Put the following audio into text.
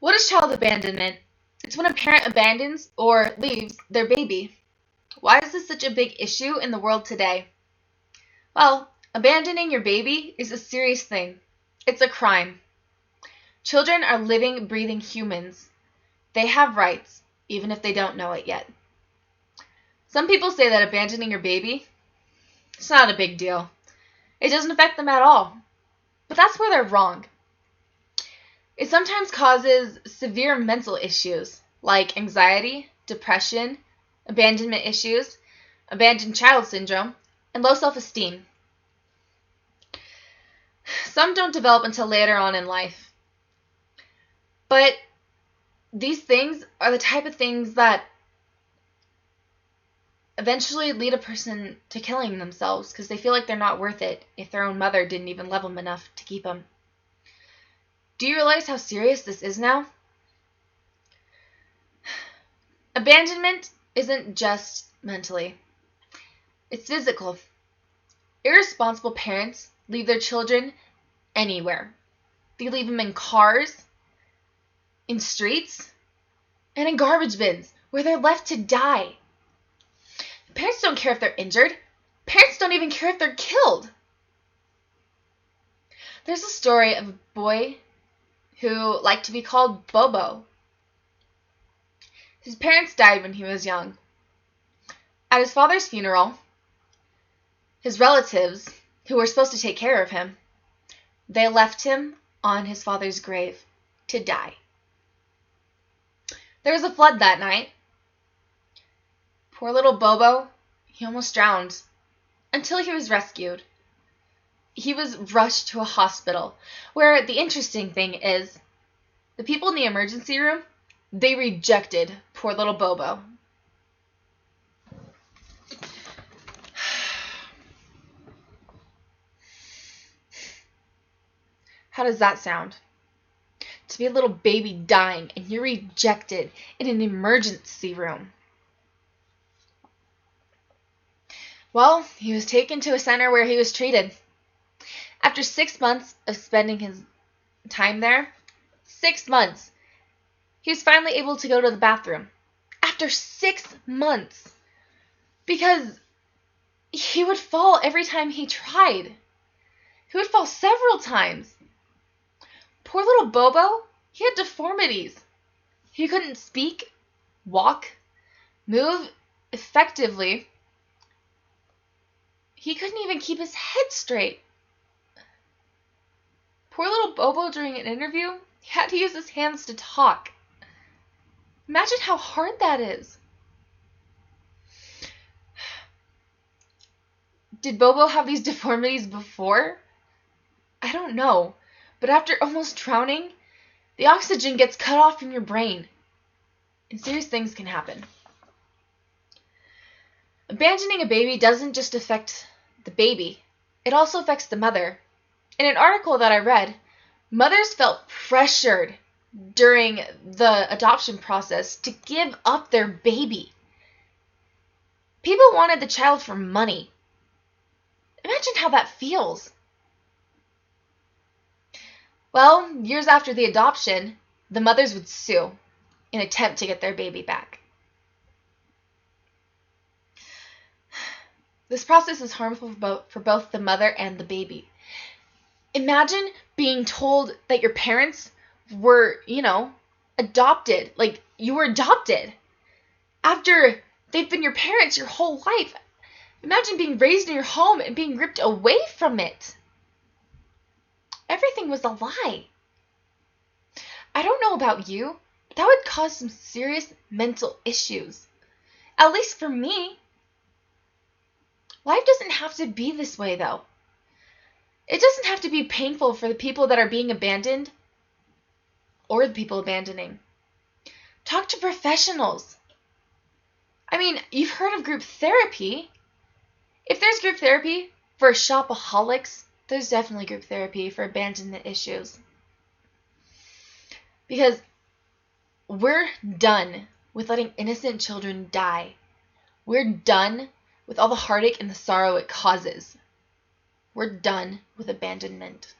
What is child abandonment? It's when a parent abandons or leaves their baby. Why is this such a big issue in the world today? Well, abandoning your baby is a serious thing. It's a crime. Children are living, breathing humans. They have rights, even if they don't know it yet. Some people say that abandoning your baby, it's not a big deal. It doesn't affect them at all. But that's where they're wrong. It sometimes causes severe mental issues like anxiety, depression, abandonment issues, abandoned child syndrome, and low self-esteem. Some don't develop until later on in life. But these things are the type of things that eventually lead a person to killing themselves because they feel like they're not worth it if their own mother didn't even love them enough to keep them. Do you realize how serious this is now? Abandonment isn't just mentally. It's physical. Irresponsible parents leave their children anywhere. They leave them in cars, in streets, and in garbage bins where they're left to die. Parents don't care if they're injured. Parents don't even care if they're killed. There's a story of a boy who liked to be called Bobo. His parents died when he was young. At his father's funeral, his relatives, who were supposed to take care of him, they left him on his father's grave to die. There was a flood that night. Poor little Bobo, he almost drowned until he was rescued. He was rushed to a hospital where the interesting thing is the people in the emergency room, they rejected poor little Bobo. How does that sound? To be a little baby dying and you're rejected in an emergency room. Well, he was taken to a center where he was treated. After 6 months of spending his time there, 6 months, he was finally able to go to the bathroom. After 6 months. Because he would fall every time he tried. He would fall several times. Poor little Bobo, he had deformities. He couldn't speak, walk, move effectively. He couldn't even keep his head straight. Poor little Bobo, during an interview, he had to use his hands to talk. Imagine how hard that is. Did Bobo have these deformities before? I don't know. But after almost drowning, the oxygen gets cut off from your brain. And serious things can happen. Abandoning a baby doesn't just affect the baby. It also affects the mother. In an article that I read, mothers felt pressured during the adoption process to give up their baby. People wanted the child for money. Imagine how that feels. Well, years after the adoption, the mothers would sue in an attempt to get their baby back. This process is harmful for both the mother and the baby. Imagine being told that your parents were, adopted. Like, you were adopted. After they've been your parents your whole life. Imagine being raised in your home and being ripped away from it. Everything was a lie. I don't know about you, but that would cause some serious mental issues. At least for me. Life doesn't have to be this way, though. It doesn't have to be painful for the people that are being abandoned or the people abandoning. Talk to professionals. I mean, you've heard of group therapy. If there's group therapy for shopaholics, there's definitely group therapy for abandonment issues. Because we're done with letting innocent children die. We're done with all the heartache and the sorrow it causes. We're done with abandonment.